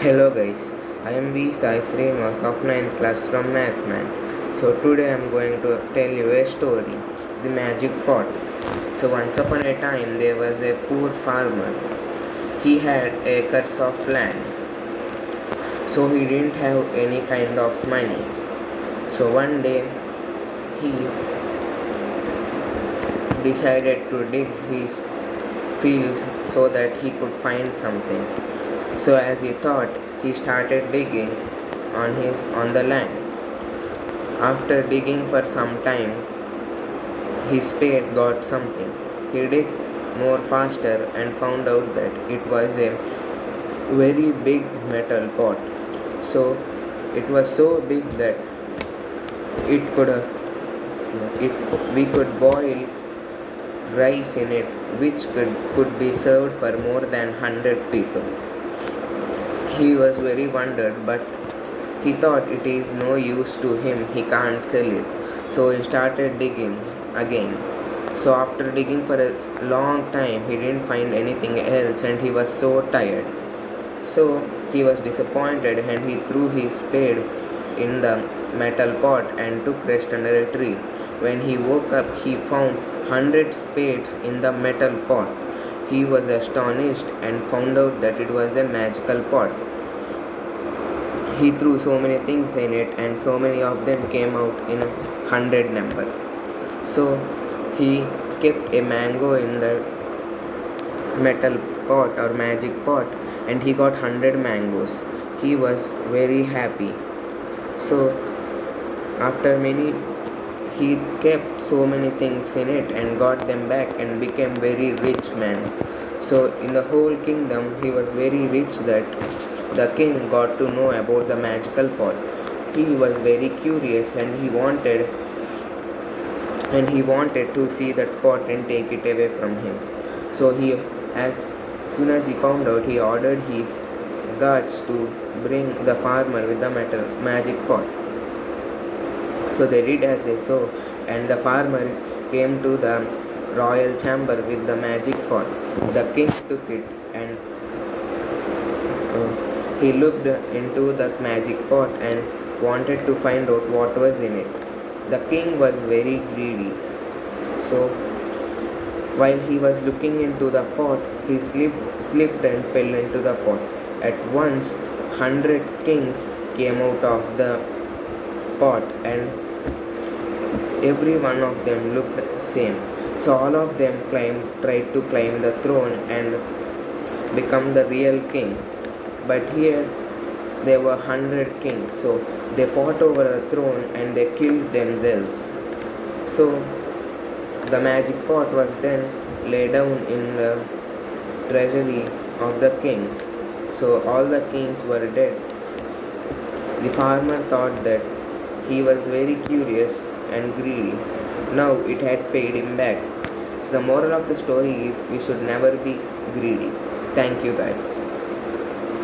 Hello guys, I am V Sai Srimas of 9th class from Mathman. So today I am going to tell you a story, The Magic Pot. So once upon a time there was a poor farmer. He had acres of land. So he didn't have any kind of money. So one day he decided to dig his fields so that he could find something. So as he thought, he started digging on the land. After digging for some time, his spade got something. He dug more faster and found out that it was a very big metal pot. So it was so big that it could it we could boil rice in it, which could be served for more than 100 people. He was very wondered, but he thought it is no use to him, he can't sell it. So he started digging again. So after digging for a long time, he didn't find anything else and he was so tired. So he was disappointed and he threw his spade in the metal pot and took rest under a tree. When he woke up, he found 100 spades in the metal pot. He was astonished and found out that it was a magical pot. He threw so many things in it and so many of them came out in 100 number. So he kept a mango in the metal pot or magic pot and he got 100 mangoes. He was very happy. So after many he kept so many things in it and got them back and became very rich man. So in the whole kingdom he was very rich that the king got to know about the magical pot. He was very curious and he wanted to see that pot and take it away from him. So as soon as he found out, he ordered his guards to bring the farmer with the metal magic pot. So they did as they saw, and the farmer came to the royal chamber with the magic pot. The king took it and he looked into the magic pot and wanted to find out what was in it. The king was very greedy. So while he was looking into the pot, he slipped and fell into the pot. At once, 100 kings came out of the pot and every one of them looked same. So all of them tried to climb the throne and become the real king. But here there were 100 kings, so they fought over the throne and they killed themselves. So the magic pot was then laid down in the treasury of the king. So all the kings were dead. The farmer thought that he was very curious and greedy. Now it had paid him back. So the moral of the story is we should never be greedy. Thank you guys.